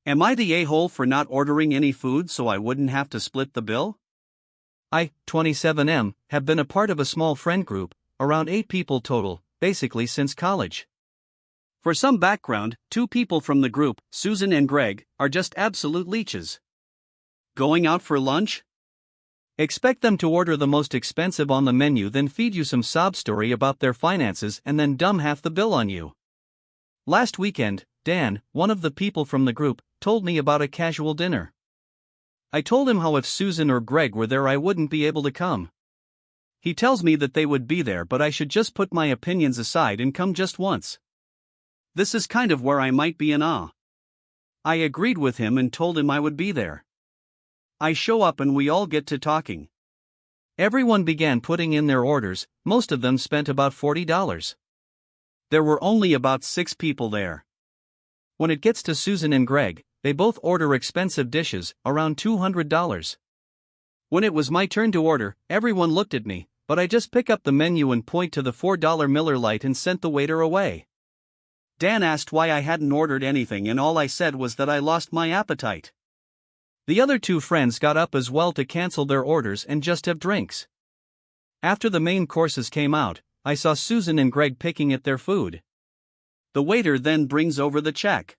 Am I the a-hole for not ordering any food so I wouldn't have to split the bill? I, 27M, have been a part of a small friend group, around 8 people total, basically since college. For some background, 2 people from the group, Susan and Greg, are just absolute leeches. Going out for lunch? Expect them to order the most expensive on the menu, then feed you some sob story about their finances and then dumb half the bill on you. Last weekend, Dan, one of the people from the group, told me about a casual dinner. I told him how if Susan or Greg were there I wouldn't be able to come. He tells me that they would be there but I should just put my opinions aside and come just once. This is kind of where I might be in awe. I agreed with him and told him I would be there. I show up and we all get to talking. Everyone began putting in their orders, most of them spent about $40. There were only about 6 people there. When it gets to Susan and Greg, they both order expensive dishes, around $200. When it was my turn to order, everyone looked at me, but I just pick up the menu and point to the $4 Miller Lite and sent the waiter away. Dan asked why I hadn't ordered anything and all I said was that I lost my appetite. The other 2 friends got up as well to cancel their orders and just have drinks. After the main courses came out, I saw Susan and Greg picking at their food. The waiter then brings over the check.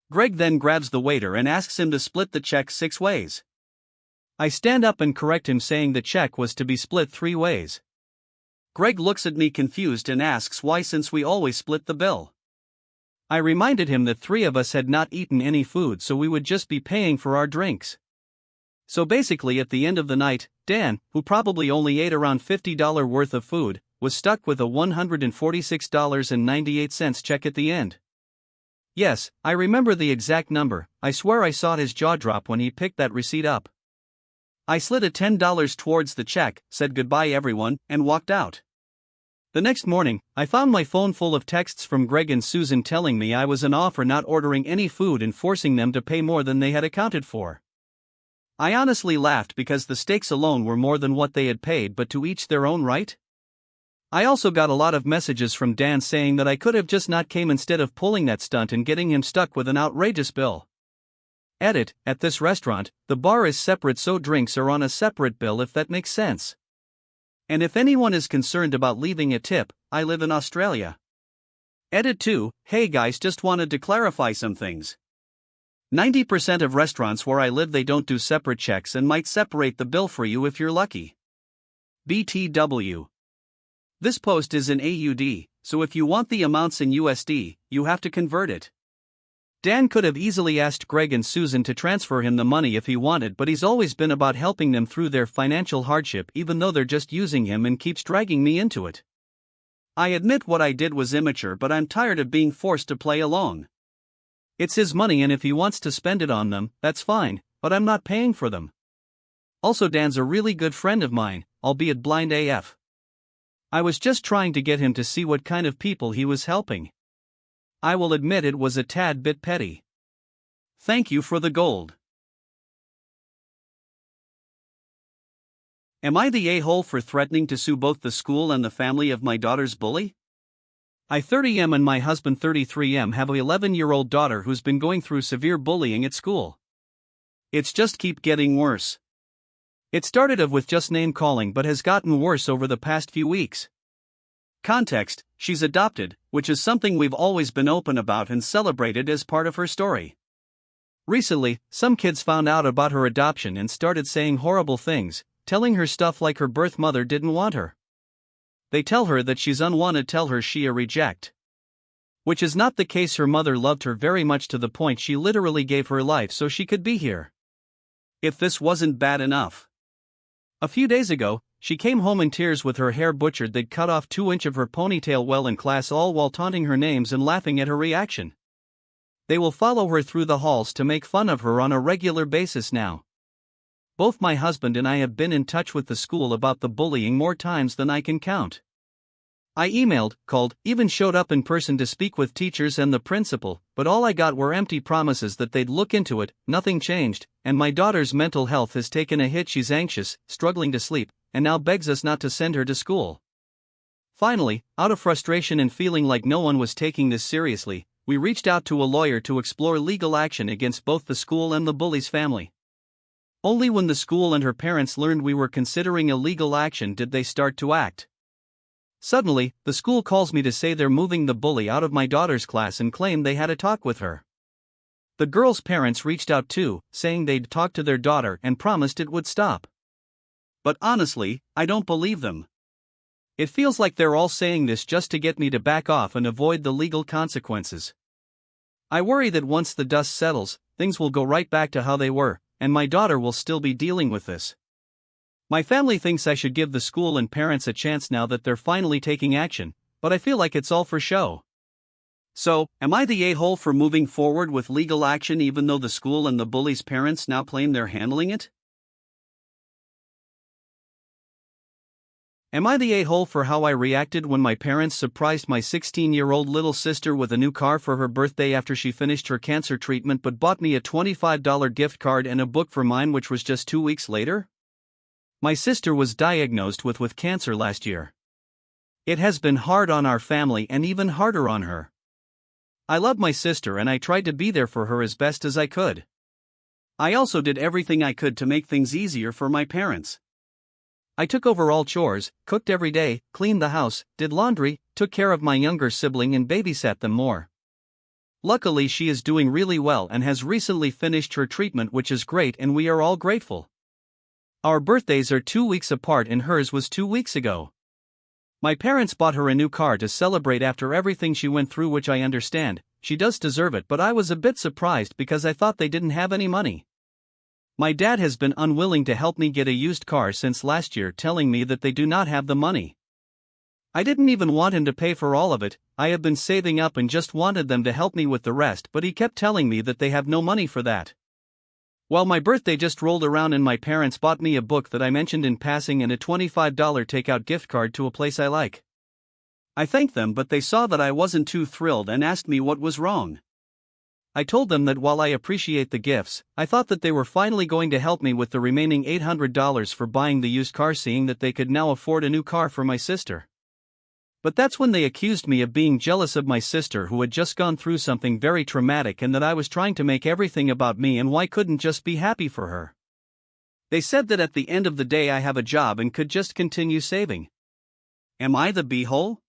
Greg then grabs the waiter and asks him to split the check 6 ways. I stand up and correct him saying the check was to be split 3 ways. Greg looks at me confused and asks why since we always split the bill. I reminded him that 3 of us had not eaten any food so we would just be paying for our drinks. So basically at the end of the night, Dan, who probably only ate around $50 worth of food, was stuck with a $146.98 check at the end. Yes, I remember the exact number. I swear I saw his jaw drop when he picked that receipt up. I slid a $10 towards the check, said goodbye everyone, and walked out. The next morning, I found my phone full of texts from Greg and Susan telling me I was in awe for not ordering any food and forcing them to pay more than they had accounted for. I honestly laughed because the steaks alone were more than what they had paid, but to each their own, right? I also got a lot of messages from Dan saying that I could have just not came instead of pulling that stunt and getting him stuck with an outrageous bill. Edit, at this restaurant, the bar is separate so drinks are on a separate bill if that makes sense. And if anyone is concerned about leaving a tip, I live in Australia. Edit 2, hey guys, just wanted to clarify some things. 90% of restaurants where I live they don't do separate checks and might separate the bill for you if you're lucky. BTW. This post is in AUD, so if you want the amounts in USD, you have to convert it. Dan could have easily asked Greg and Susan to transfer him the money if he wanted, but he's always been about helping them through their financial hardship even though they're just using him and keeps dragging me into it. I admit what I did was immature, but I'm tired of being forced to play along. It's his money and if he wants to spend it on them, that's fine, but I'm not paying for them. Also, Dan's a really good friend of mine, albeit blind AF. I was just trying to get him to see what kind of people he was helping. I will admit it was a tad bit petty. Thank you for the gold. Am I the a-hole for threatening to sue both the school and the family of my daughter's bully? I 30M and my husband 33M have a 11-year-old daughter who's been going through severe bullying at school. It's just keep getting worse. It started off with just name calling but has gotten worse over the past few weeks. Context, she's adopted, which is something we've always been open about and celebrated as part of her story. Recently, some kids found out about her adoption and started saying horrible things, telling her stuff like her birth mother didn't want her. They tell her that she's unwanted, tell her she a reject. Which is not the case. Her mother loved her very much to the point she literally gave her life so she could be here. If this wasn't bad enough. A few days ago, she came home in tears with her hair butchered. They'd cut off 2 inches of her ponytail well in class, all while taunting her names and laughing at her reaction. They will follow her through the halls to make fun of her on a regular basis now. Both my husband and I have been in touch with the school about the bullying more times than I can count. I emailed, called, even showed up in person to speak with teachers and the principal, but all I got were empty promises that they'd look into it. Nothing changed, and my daughter's mental health has taken a hit. She's anxious, struggling to sleep, and now begs us not to send her to school. Finally, out of frustration and feeling like no one was taking this seriously, we reached out to a lawyer to explore legal action against both the school and the Bullies family. Only when the school and her parents learned we were considering a legal action did they start to act. Suddenly, the school calls me to say they're moving the bully out of my daughter's class and claim they had a talk with her. The girl's parents reached out too, saying they'd talked to their daughter and promised it would stop. But honestly, I don't believe them. It feels like they're all saying this just to get me to back off and avoid the legal consequences. I worry that once the dust settles, things will go right back to how they were, and my daughter will still be dealing with this. My family thinks I should give the school and parents a chance now that they're finally taking action, but I feel like it's all for show. So, am I the a-hole for moving forward with legal action even though the school and the bully's parents now claim they're handling it? Am I the a-hole for how I reacted when my parents surprised my 16-year-old little sister with a new car for her birthday after she finished her cancer treatment but bought me a $25 gift card and a book for mine, which was just 2 weeks later? My sister was diagnosed with cancer last year. It has been hard on our family and even harder on her. I love my sister and I tried to be there for her as best as I could. I also did everything I could to make things easier for my parents. I took over all chores, cooked every day, cleaned the house, did laundry, took care of my younger sibling and babysat them more. Luckily she is doing really well and has recently finished her treatment, which is great, and we are all grateful. Our birthdays are 2 weeks apart and hers was 2 weeks ago. My parents bought her a new car to celebrate after everything she went through, which I understand, she does deserve it, but I was a bit surprised because I thought they didn't have any money. My dad has been unwilling to help me get a used car since last year, telling me that they do not have the money. I didn't even want him to pay for all of it. I have been saving up and just wanted them to help me with the rest, but he kept telling me that they have no money for that. Well, my birthday just rolled around and my parents bought me a book that I mentioned in passing and a $25 takeout gift card to a place I like. I thanked them, but they saw that I wasn't too thrilled and asked me what was wrong. I told them that while I appreciate the gifts, I thought that they were finally going to help me with the remaining $800 for buying the used car, seeing that they could now afford a new car for my sister. But that's when they accused me of being jealous of my sister, who had just gone through something very traumatic, and that I was trying to make everything about me and why couldn't just be happy for her. They said that at the end of the day I have a job and could just continue saving. Am I the b-hole?